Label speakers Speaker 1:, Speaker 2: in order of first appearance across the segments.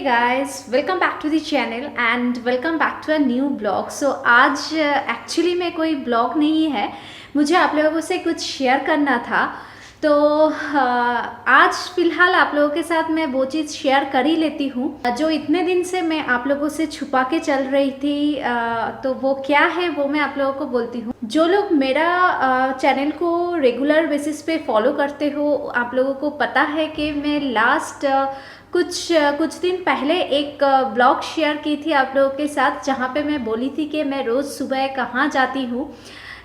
Speaker 1: Hey guys, welcome back to the channel and welcome back to a new blog. So आज actually में कोई blog नहीं है, मुझे आप लोगों से कुछ शेयर करना था। तो आज फ़िलहाल आप लोगों के साथ मैं वो चीज़ शेयर कर ही लेती हूँ जो इतने दिन से मैं आप लोगों से छुपा के चल रही थी। तो वो क्या है वो मैं आप लोगों को बोलती हूँ। जो लोग मेरा चैनल को रेगुलर बेसिस पे फॉलो करते हो, आप लोगों को पता है कि मैं लास्ट कुछ दिन पहले एक ब्लॉग शेयर की थी आप लोगों के साथ, जहाँ पे मैं बोली थी कि मैं रोज़ सुबह कहाँ जाती हूँ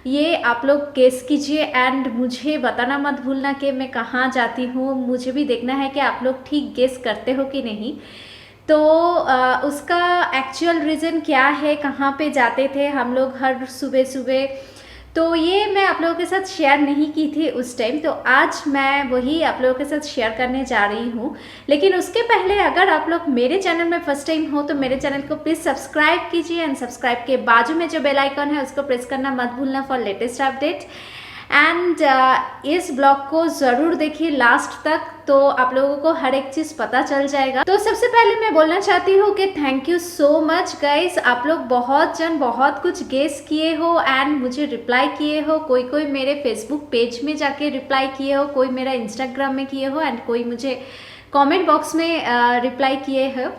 Speaker 1: ये आप लोग गेस कीजिए एंड मुझे बताना मत भूलना कि मैं कहाँ जाती हूँ। मुझे भी देखना है कि आप लोग ठीक गेस करते हो कि नहीं। तो उसका एक्चुअल रीज़न क्या है, कहाँ पे जाते थे हम लोग हर सुबह सुबह, तो ये मैं आप लोगों के साथ शेयर नहीं की थी उस टाइम। तो आज मैं वही आप लोगों के साथ शेयर करने जा रही हूँ। लेकिन उसके पहले अगर आप लोग मेरे चैनल में फर्स्ट टाइम हो तो मेरे चैनल को प्लीज़ सब्सक्राइब कीजिए एंड सब्सक्राइब के बाजू में जो बेल आइकन है उसको प्रेस करना मत भूलना फॉर लेटेस्ट अपडेट। एंड इस ब्लॉग को ज़रूर देखिए लास्ट तक, तो आप लोगों को हर एक चीज़ पता चल जाएगा। तो सबसे पहले मैं बोलना चाहती हूँ कि thank you so much guys, आप लोग बहुत कुछ गेस किए हो एंड मुझे रिप्लाई किए हो। कोई मेरे फेसबुक पेज में जाके रिप्लाई किए हो, कोई मेरा इंस्टाग्राम में किए हो एंड कोई मुझे कमेंट बॉक्स में रिप्लाई किए हो।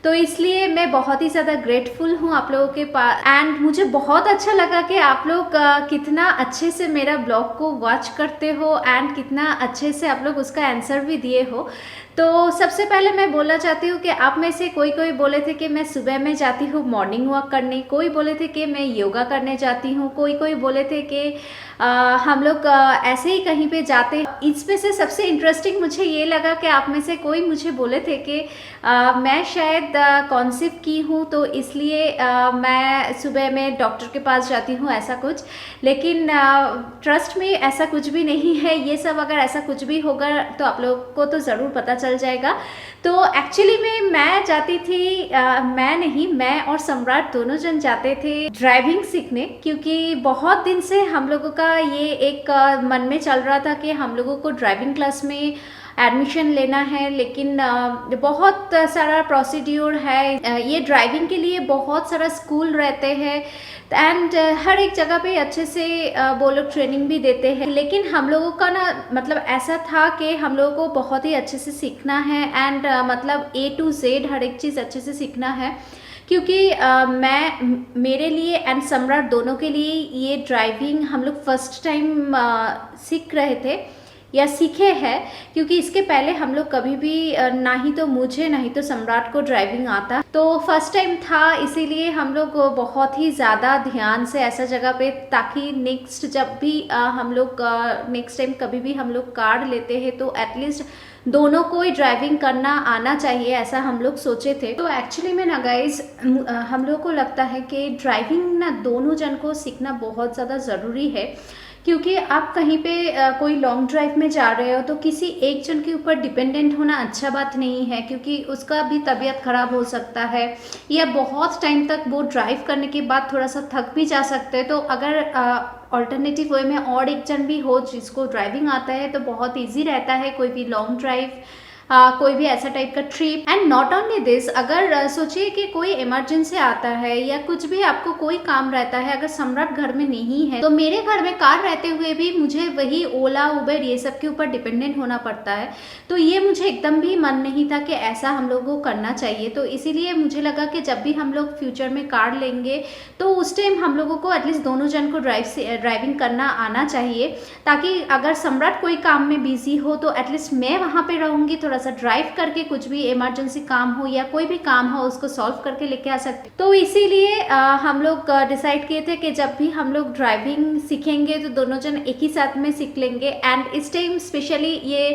Speaker 1: तो इसलिए मैं बहुत ही ज़्यादा ग्रेटफुल हूँ आप लोगों के पास एंड मुझे बहुत अच्छा लगा कि आप लोग कितना अच्छे से मेरा ब्लॉग को वॉच करते हो एंड कितना अच्छे से आप लोग उसका आंसर भी दिए हो। तो सबसे पहले मैं बोलना चाहती हूँ कि आप में से कोई बोले थे कि मैं सुबह में जाती हूँ मॉर्निंग वॉक करने, कोई बोले थे कि मैं योगा करने जाती हूँ, कोई बोले थे कि हम लोग ऐसे ही कहीं पे जाते। इसमें से सबसे इंटरेस्टिंग मुझे ये लगा कि आप में से कोई मुझे बोले थे कि मैं शायद कॉन्सिव की हूँ तो इसलिए मैं सुबह में डॉक्टर के पास जाती हूँ, ऐसा कुछ। लेकिन ट्रस्ट में ऐसा कुछ भी नहीं है ये सब। अगर ऐसा कुछ भी होगा तो आप लोग को तो ज़रूर पता चल जाएगा। तो एक्चुअली में मैं जाती थी मैं और सम्राट दोनों जन जाते थे ड्राइविंग सीखने, क्योंकि बहुत दिन से हम लोगों का ये एक मन में चल रहा था कि हम लोगों को ड्राइविंग क्लास में एडमिशन लेना है। लेकिन बहुत सारा प्रोसीड्यूर है, ये ड्राइविंग के लिए बहुत सारा स्कूल रहते हैं एंड हर एक जगह पे अच्छे से वो लोग ट्रेनिंग भी देते हैं। लेकिन हम लोगों का ना मतलब ऐसा था कि हम लोगों को बहुत ही अच्छे से सीखना है एंड मतलब A to Z हर एक चीज़ अच्छे से सीखना है, क्योंकि मेरे लिए एंड सम्राट दोनों के लिए ये ड्राइविंग हम लोग फर्स्ट टाइम सीख रहे थे या सीखे हैं। क्योंकि इसके पहले हम लोग कभी भी ना ही तो मुझे ना ही तो सम्राट को ड्राइविंग आता, तो फर्स्ट टाइम था। इसीलिए हम लोग बहुत ही ज़्यादा ध्यान से ऐसा जगह पे, ताकि नेक्स्ट जब भी हम लोग नेक्स्ट टाइम कभी भी हम लोग कार लेते हैं तो एटलीस्ट दोनों को ही ड्राइविंग करना आना चाहिए, ऐसा हम लोग सोचे थे। तो एक्चुअली में ना गाइज हम लोग को लगता है कि ड्राइविंग ना दोनों जन को सीखना बहुत ज़्यादा ज़रूरी है। क्योंकि आप कहीं पे कोई लॉन्ग ड्राइव में जा रहे हो तो किसी एक जन के ऊपर डिपेंडेंट होना अच्छा बात नहीं है, क्योंकि उसका भी तबीयत ख़राब हो सकता है या बहुत टाइम तक वो ड्राइव करने के बाद थोड़ा सा थक भी जा सकते हैं। तो अगर ऑल्टरनेटिव वे में और एक जन भी हो जिसको ड्राइविंग आता है तो बहुत ईजी रहता है कोई भी लॉन्ग ड्राइव, कोई भी ऐसा टाइप का trip. And not only this, अगर सोचिए कि कोई इमरजेंसी आता है या कुछ भी आपको कोई काम रहता है, अगर सम्राट घर में नहीं है तो मेरे घर में कार रहते हुए भी मुझे वही ओला उबर ये सब के ऊपर डिपेंडेंट होना पड़ता है। तो ये मुझे एकदम भी मन नहीं था कि ऐसा हम लोगों को करना चाहिए। तो इसीलिए मुझे लगा कि जब भी हम लोग फ्यूचर में कार लेंगे तो उस टाइम हम लोगों को एटलीस्ट दोनों जन को ड्राइविंग करना आना चाहिए, ताकि अगर सम्राट कोई काम में बिजी हो तो एटलीस्ट मैं वहाँ पे रहूँगी, थोड़ा सा ड्राइव करके कुछ भी इमरजेंसी काम हो या कोई भी काम हो उसको सॉल्व करके लेके आ सकते। तो इसीलिए हम लोग डिसाइड किए थे कि जब भी हम लोग ड्राइविंग सीखेंगे तो दोनों जन एक ही साथ में सीख लेंगे। एंड इस टाइम स्पेशली ये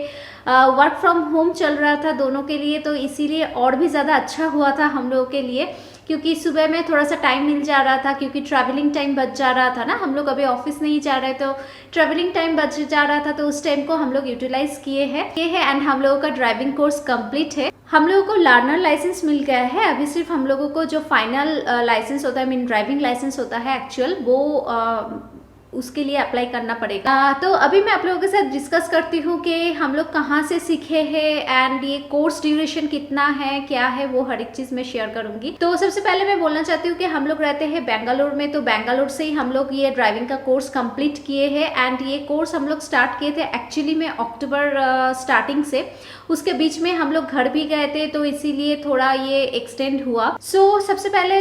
Speaker 1: वर्क फ्रॉम होम चल रहा था दोनों के लिए, तो इसीलिए और भी ज़्यादा अच्छा हुआ था हम लोगों के लिए, क्योंकि सुबह में थोड़ा सा टाइम मिल जा रहा था, क्योंकि ट्रैवलिंग टाइम बच जा रहा था ना। हम लोग अभी ऑफिस नहीं जा रहे तो ट्रैवलिंग टाइम बच जा रहा था, तो उस टाइम को हम लोग यूटिलाइज किए हैं एंड हम लोगों का ड्राइविंग कोर्स कंप्लीट है। हम लोगों को लर्नर लाइसेंस मिल गया है। अभी सिर्फ हम लोगों को जो फाइनल लाइसेंस होता है, मीन ड्राइविंग लाइसेंस होता है एक्चुअल, वो उसके लिए अप्लाई करना पड़ेगा। तो अभी मैं आप लोगों के साथ डिस्कस करती हूँ कि हम लोग कहाँ से सीखे हैं एंड ये कोर्स ड्यूरेशन कितना है, क्या है, वो हर एक चीज़ मैं शेयर करूँगी। तो सबसे पहले मैं बोलना चाहती हूँ कि हम लोग रहते हैं बेंगलुरु में, तो बेंगलुरु से ही हम लोग ये ड्राइविंग का कोर्स कंप्लीट किए हैं एंड ये कोर्स हम लोग स्टार्ट किए थे एक्चुअली में अक्टूबर स्टार्टिंग से। उसके बीच में हम लोग घर भी गए थे, तो इसीलिए थोड़ा ये एक्सटेंड हुआ। सबसे पहले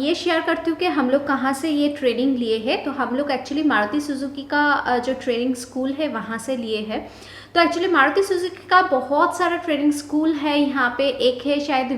Speaker 1: ये शेयर करती हूँ कि हम लोग कहाँ से ये ट्रेनिंग लिए हैं। तो हम लोग एक्चुअली मारुति सुजुकी का जो ट्रेनिंग स्कूल है वहाँ से लिए हैं। तो एक्चुअली मारुति सुजुकी का बहुत सारा ट्रेनिंग स्कूल है यहाँ पे। एक है शायद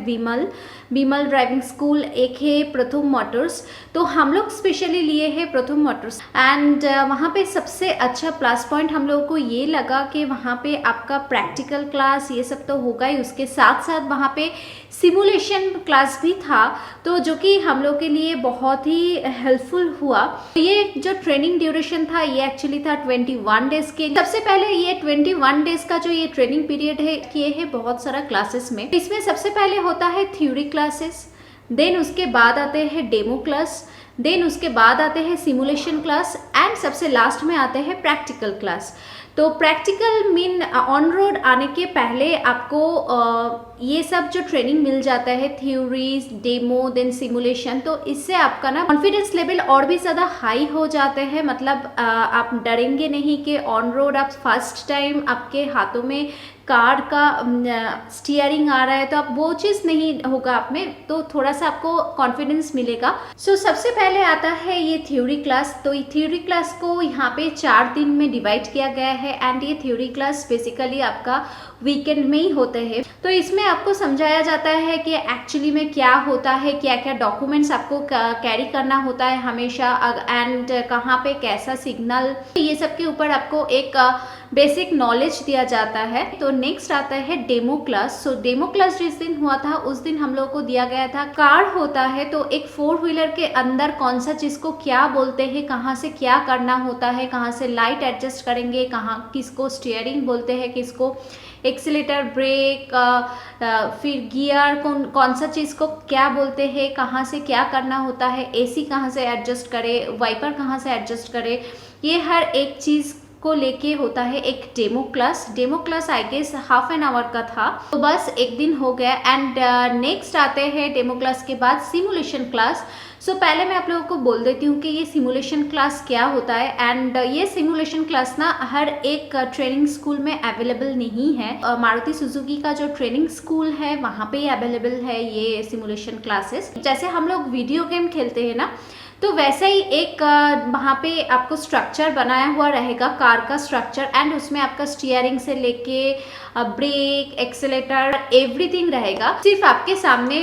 Speaker 1: विमल ड्राइविंग स्कूल, एक है प्रथम मोटर्स। तो हम लोग स्पेशली लिए हैं प्रथम मोटर्स एंड वहाँ पे सबसे अच्छा प्लस पॉइंट हम लोगों को ये लगा कि वहाँ पे आपका प्रैक्टिकल क्लास ये सब तो होगा ही, उसके साथ साथ वहाँ पे सिमुलेशन क्लास भी था, तो जो कि हम लोग के लिए बहुत ही हेल्पफुल हुआ। ये जो ट्रेनिंग ड्यूरेशन था ये एक्चुअली था 21 डेज के लिए। सबसे पहले ये 21 डेज का जो ये ट्रेनिंग पीरियड है किए है बहुत सारा क्लासेस में। इसमें सबसे पहले होता है थ्योरी क्लासेस, देन उसके बाद आते हैं डेमो क्लास, देन उसके बाद आते हैं सिमुलेशन क्लास एंड सबसे लास्ट में आते हैं प्रैक्टिकल क्लास। तो प्रैक्टिकल मीन ऑन रोड आने के पहले आपको ये सब जो ट्रेनिंग मिल जाता है, थ्योरीज, डेमो, देन सिमुलेशन, तो इससे आपका ना कॉन्फिडेंस लेवल और भी ज़्यादा हाई हो जाते हैं। मतलब आप डरेंगे नहीं कि ऑन रोड आप फर्स्ट टाइम आपके हाथों में कार का स्टीयरिंग आ रहा है, तो आप वो चीज़ नहीं होगा आप में, तो थोड़ा सा आपको कॉन्फिडेंस मिलेगा। सबसे पहले आता है ये थ्योरी क्लास। तो ये थ्योरी क्लास को यहाँ पे 4 दिन में डिवाइड किया गया है एंड ये थ्योरी क्लास बेसिकली आपका वीकेंड में ही होते हैं। तो इसमें आपको समझाया जाता है कि एक्चुअली में क्या होता है, क्या क्या डॉक्यूमेंट्स आपको कैरी करना होता है हमेशा एंड कहाँ पे कैसा सिग्नल, ये सब के ऊपर आपको एक बेसिक नॉलेज दिया जाता है। तो नेक्स्ट आता है डेमो क्लास। डेमो क्लास जिस दिन हुआ था उस दिन हम लोगों को दिया गया था कार होता है, तो एक 4 व्हीलर के अंदर कौन सा चीज को क्या बोलते हैं, कहाँ से क्या करना होता है, कहाँ से लाइट एडजस्ट करेंगे, कहाँ किसको स्टीयरिंग बोलते हैं, किसको एक्सीलेटर, ब्रेक, फिर गियर, कौन सा चीज़ को क्या बोलते हैं, कहाँ से क्या करना होता है, एसी कहाँ से एडजस्ट करे, वाइपर कहाँ से एडजस्ट करे, ये हर एक चीज़ को लेके होता है एक demo class. Demo class I guess half an hour का था, तो बस एक दिन हो गया एंड नेक्स्ट आते हैं डेमो क्लास के बाद सिमुलेशन क्लास। पहले मैं आप लोगों को बोल देती हूँ कि ये सिमुलेशन क्लास क्या होता है एंड ये सिमुलेशन क्लास ना हर एक ट्रेनिंग स्कूल में अवेलेबल नहीं है। मारुति सुजुकी का जो ट्रेनिंग स्कूल है वहाँ पे ही अवेलेबल है ये सिमुलेशन क्लासेस। जैसे हम लोग वीडियो गेम खेलते हैं ना, तो वैसे ही एक वहाँ पे आपको स्ट्रक्चर बनाया हुआ रहेगा, कार का स्ट्रक्चर, एंड उसमें आपका स्टीयरिंग से लेके ब्रेक, एक्सेलेटर, एवरीथिंग रहेगा। सिर्फ आपके सामने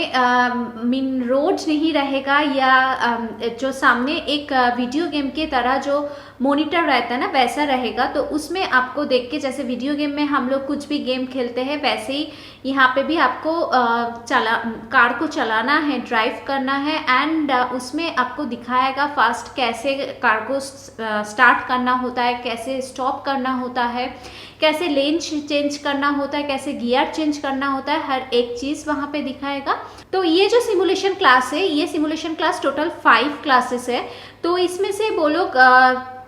Speaker 1: मीन रोड नहीं रहेगा, या जो सामने एक वीडियो गेम के तरह जो मॉनिटर रहता है ना वैसा रहेगा। तो उसमें आपको देख के, जैसे वीडियो गेम में हम लोग कुछ भी गेम खेलते हैं वैसे ही यहाँ पे भी आपको कार को चलाना है, ड्राइव करना है एंड उसमें आपको दिखाएगा फास्ट कैसे कार को स्टार्ट करना होता है, कैसे स्टॉप करना होता है, कैसे लेन चेंज करना होता है, कैसे गियर चेंज करना होता है, हर एक चीज़ वहाँ पे दिखाएगा। तो ये जो सिमुलेशन क्लास है, ये सिमुलेशन क्लास टोटल 5 क्लासेस है। तो इसमें से वो लोग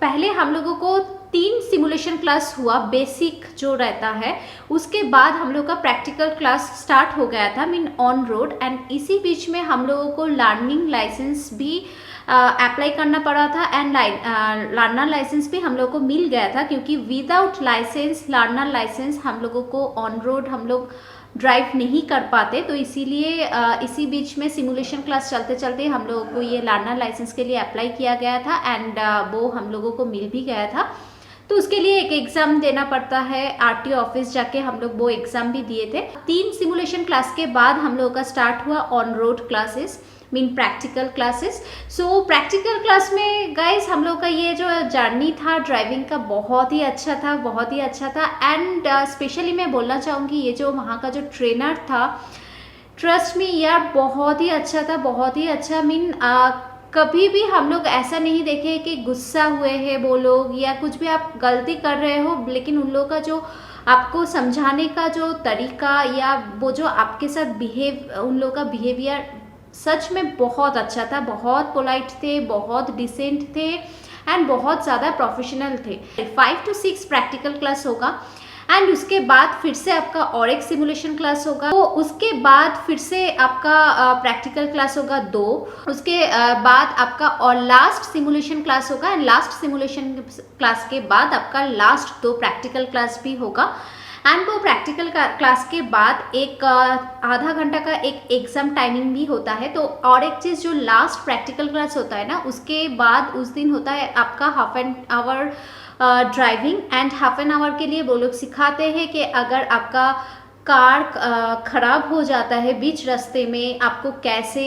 Speaker 1: पहले हम लोगों को 3 सिमुलेशन क्लास हुआ बेसिक जो रहता है, उसके बाद हम लोग का प्रैक्टिकल क्लास स्टार्ट हो गया था मीन ऑन रोड, एंड इसी बीच में हम लोगों को लर्निंग लाइसेंस भी अप्लाई करना पड़ा था एंड लर्नर लाइसेंस भी हम लोग को मिल गया था, क्योंकि विदाउट लाइसेंस, लर्नर लाइसेंस हम लोगों को ऑन रोड हम लोग ड्राइव नहीं कर पाते। तो इसीलिए इसी बीच में सिमुलेशन क्लास चलते चलते हम लोगों को ये लर्नर लाइसेंस के लिए अप्लाई किया गया था एंड वो हम लोगों को मिल भी गया था। तो उसके लिए एक एग्ज़ाम देना पड़ता है, आरटीओ ऑफिस जाके हम लोग वो एग्ज़ाम भी दिए थे। 3 सिमुलेशन क्लास के बाद हम लोगों का स्टार्ट हुआ on road classes mean practical classes. Practical class में गाइस हम लोग का ये जो जर्नी था ड्राइविंग का बहुत ही अच्छा था, बहुत ही अच्छा था एंड स्पेशली मैं बोलना चाहूँगी ये जो वहाँ का जो ट्रेनर था, ट्रस्ट मी यार बहुत ही अच्छा था, बहुत ही अच्छा। मीन कभी भी हम लोग ऐसा नहीं देखे कि गुस्सा हुए हैं वो लोग या कुछ भी आप गलती कर रहे हो, लेकिन उन लोगों का जो आपको समझाने का जो तरीका या वो जो आपके साथ उन लोगों का बिहेवियर सच में बहुत अच्छा था, बहुत पोलाइट थे, बहुत डिसेंट थे एंड बहुत ज़्यादा प्रोफेशनल थे। 5 to 6 प्रैक्टिकल क्लास होगा एंड उसके बाद फिर से आपका और एक सिमुलेशन क्लास होगा। तो उसके बाद फिर से आपका प्रैक्टिकल क्लास होगा 2। उसके बाद आपका और लास्ट सिमुलेशन क्लास होगा एंड लास्ट सिमुलेशन क्लास के बाद आपका लास्ट 2 प्रैक्टिकल क्लास भी होगा। एंड वो प्रैक्टिकल क्लास के बाद एक आधा घंटा का एक एग्जाम टाइमिंग भी होता है। तो और एक चीज़, जो लास्ट प्रैक्टिकल क्लास होता है ना, उसके बाद उस दिन होता है आपका half an our driving and half an our के लिए वो लोग सिखाते हैं कि अगर आपका कार ख़राब हो जाता है बीच रास्ते में, आपको कैसे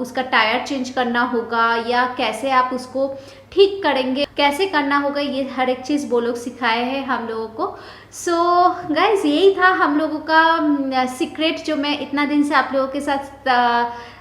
Speaker 1: उसका टायर चेंज करना होगा या कैसे आप उसको ठीक करेंगे, कैसे करना होगा, ये हर एक चीज़ वो लोग सिखाए हैं हम लोगों को। सो गाइज, यही था हम लोगों का सीक्रेट जो मैं इतना दिन से आप लोगों के साथ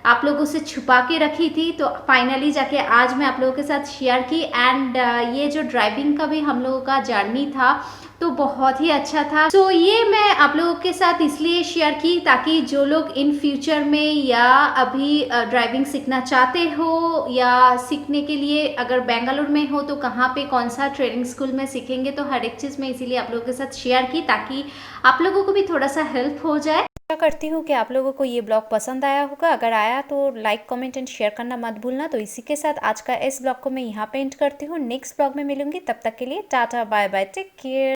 Speaker 1: आप लोगों से छुपा के रखी थी। तो फाइनली जाके आज मैं आप लोगों के साथ शेयर की। एंड ये जो ड्राइविंग का भी हम लोगों का जर्नी था तो बहुत ही अच्छा था। तो ये मैं आप लोगों के साथ इसलिए शेयर की ताकि जो लोग इन फ्यूचर में या अभी ड्राइविंग सीखना चाहते हो या सीखने के लिए अगर बेंगलुरु में हो तो कहाँ पे कौन सा ट्रेनिंग स्कूल में सीखेंगे, तो हर एक चीज़ मैं इसीलिए आप लोगों के साथ शेयर की ताकि आप लोगों को भी थोड़ा सा हेल्प हो जाए। आशा करती हूँ कि आप लोगों को ये ब्लॉग पसंद आया होगा। अगर आया तो लाइक कमेंट एंड शेयर करना मत भूलना। तो इसी के साथ आज का इस ब्लॉग को मैं यहाँ पे एंड करती हूँ। नेक्स्ट ब्लॉग में मिलूंगी, तब तक के लिए tata bye bye, take care.